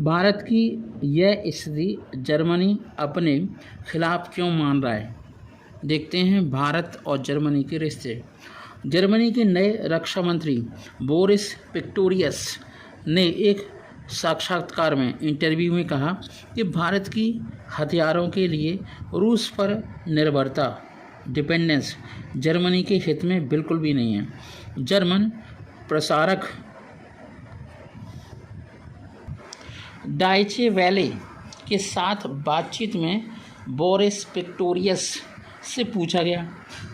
भारत की यह स्थिति जर्मनी अपने खिलाफ क्यों मान रहा है? देखते हैं भारत और जर्मनी के रिश्ते। जर्मनी के नए रक्षा मंत्री बोरिस पिस्टोरियस ने एक साक्षात्कार में इंटरव्यू में कहा कि भारत की हथियारों के लिए रूस पर निर्भरता डिपेंडेंस जर्मनी के हित में बिल्कुल भी नहीं है। जर्मन प्रसारक डाइचे वेले के साथ बातचीत में बोरिस पिस्टोरियस से पूछा गया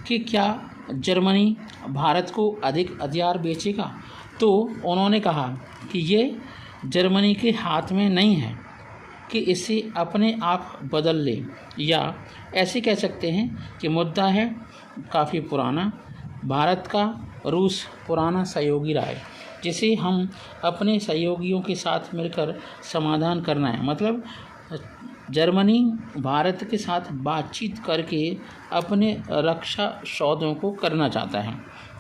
कि क्या जर्मनी भारत को अधिक हथियार बेचेगा, तो उन्होंने कहा कि ये जर्मनी के हाथ में नहीं है कि इसे अपने आप बदल ले, या ऐसे कह सकते हैं कि मुद्दा है काफ़ी पुराना। भारत का रूस पुराना सहयोगी रहा है जिसे हम अपने सहयोगियों के साथ मिलकर समाधान करना है। मतलब जर्मनी भारत के साथ बातचीत करके अपने रक्षा सौदों को करना चाहता है।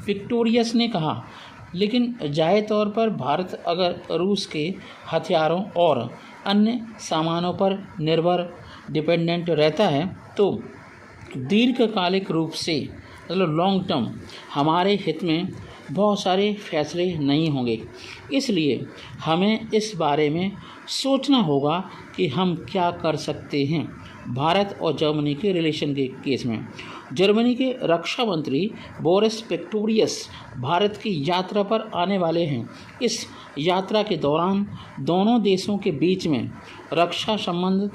पिस्टोरियस ने कहा, लेकिन जाहिर तौर पर भारत अगर रूस के हथियारों और अन्य सामानों पर निर्भर डिपेंडेंट रहता है तो दीर्घकालिक रूप से मतलब लॉन्ग टर्म हमारे हित में बहुत सारे फैसले नहीं होंगे। इसलिए हमें इस बारे में सोचना होगा कि हम क्या कर सकते हैं भारत और जर्मनी के रिलेशन के केस में। जर्मनी के रक्षा मंत्री बोरिस पिस्टोरियस भारत की यात्रा पर आने वाले हैं। इस यात्रा के दौरान दोनों देशों के बीच में रक्षा संबंध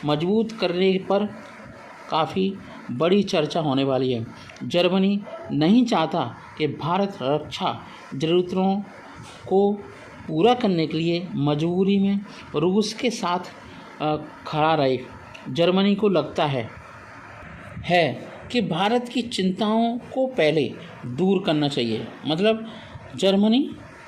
मजबूत करने पर काफ़ी बड़ी चर्चा होने वाली है। जर्मनी नहीं चाहता कि भारत रक्षा ज़रूरतों को पूरा करने के लिए मजबूरी में रूस के साथ खड़ा रहे। जर्मनी को लगता है कि भारत की चिंताओं को पहले दूर करना चाहिए। मतलब जर्मनी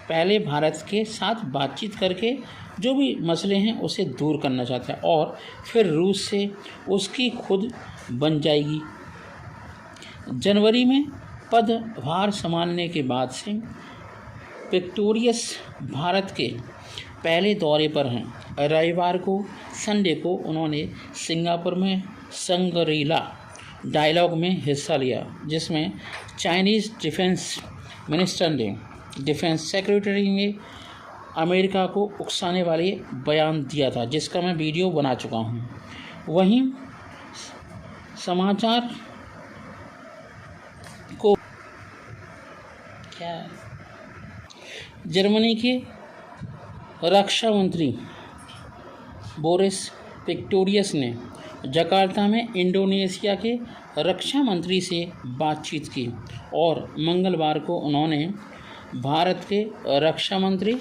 पहले भारत के साथ बातचीत करके जो भी मसले हैं उसे दूर करना चाहता है और फिर रूस से उसकी खुद बन जाएगी। जनवरी में पदभार संभालने के बाद से पिस्टोरियस भारत के पहले दौरे पर हैं। रविवार को संडे को उन्होंने सिंगापुर में संगरीला डायलॉग में हिस्सा लिया, जिसमें चाइनीज़ डिफेंस मिनिस्टर ने डिफेंस सेक्रेटरी ने अमेरिका को उकसाने वाले बयान दिया था, जिसका मैं वीडियो बना चुका हूँ। वहीं समाचार को जर्मनी के रक्षा मंत्री बोरिस पिस्टोरियस ने जकार्ता में इंडोनेशिया के रक्षा मंत्री से बातचीत की और मंगलवार को उन्होंने भारत के रक्षा मंत्री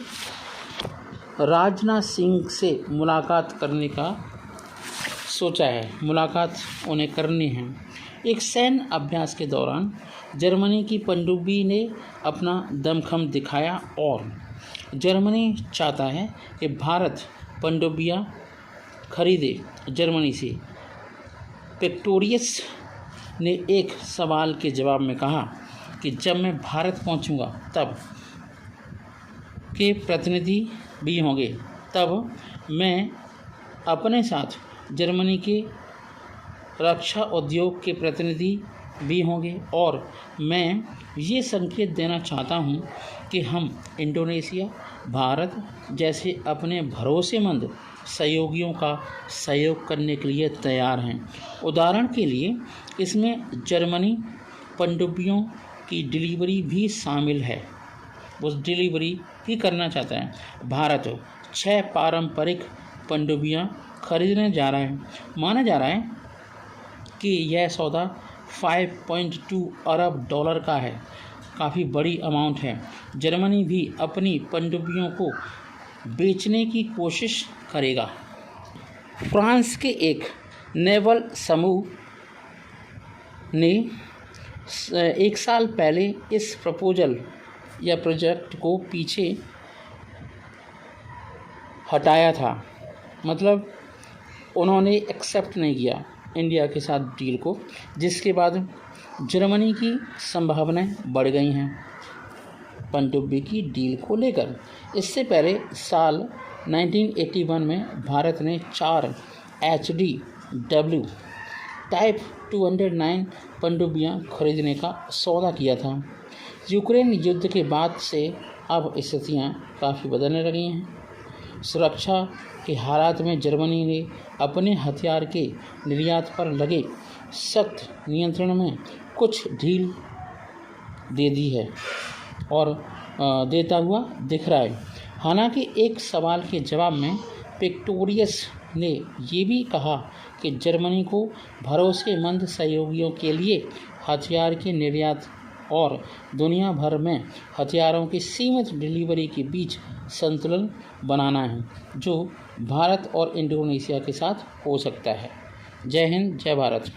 राजनाथ सिंह से मुलाकात करने का सोचा है। मुलाकात उन्हें करनी है। एक सैन्य अभ्यास के दौरान जर्मनी की पनडुब्बी ने अपना दमखम दिखाया और जर्मनी चाहता है कि भारत पनडुब्बियाँ खरीदे जर्मनी से। पिस्टोरियस ने एक सवाल के जवाब में कहा कि जब मैं भारत पहुंचूंगा तब के प्रतिनिधि भी होंगे, तब मैं अपने साथ जर्मनी के रक्षा उद्योग के प्रतिनिधि भी होंगे और मैं ये संकेत देना चाहता हूँ कि हम इंडोनेशिया, भारत जैसे अपने भरोसेमंद सहयोगियों का सहयोग करने के लिए तैयार हैं। उदाहरण के लिए इसमें जर्मनी पनडुब्बियों की डिलीवरी भी शामिल है, उस डिलीवरी भी करना चाहता है। भारत 6 पारंपरिक पनडुब्बियाँ खरीदने जा रहा है। माना जा रहा है कि यह सौदा 5.2 अरब डॉलर का है, काफ़ी बड़ी अमाउंट है। जर्मनी भी अपनी पनडुब्बियों को बेचने की कोशिश करेगा। फ्रांस के एक नेवल समूह ने 1 साल पहले इस प्रपोजल या प्रोजेक्ट को पीछे हटाया था। मतलब उन्होंने एक्सेप्ट नहीं किया इंडिया के साथ डील को, जिसके बाद जर्मनी की संभावनाएं बढ़ गई हैं पनडुब्बी की डील को लेकर। इससे पहले साल 1981 में भारत ने 4 HDW टाइप 209 पनडुब्बियां खरीदने का सौदा किया था। यूक्रेन युद्ध के बाद से अब स्थितियां काफ़ी बदलने लगी हैं। सुरक्षा के हालात में जर्मनी ने अपने हथियार के निर्यात पर लगे सख्त नियंत्रण में कुछ ढील दे दी है और देता हुआ दिख रहा है। हालांकि एक सवाल के जवाब में पिस्टोरियस ने ये भी कहा कि जर्मनी को भरोसेमंद सहयोगियों के लिए हथियार के निर्यात और दुनिया भर में हथियारों की सीमित डिलीवरी के बीच संतुलन बनाना है, जो भारत और इंडोनेशिया के साथ हो सकता है। जय हिंद, जय भारत।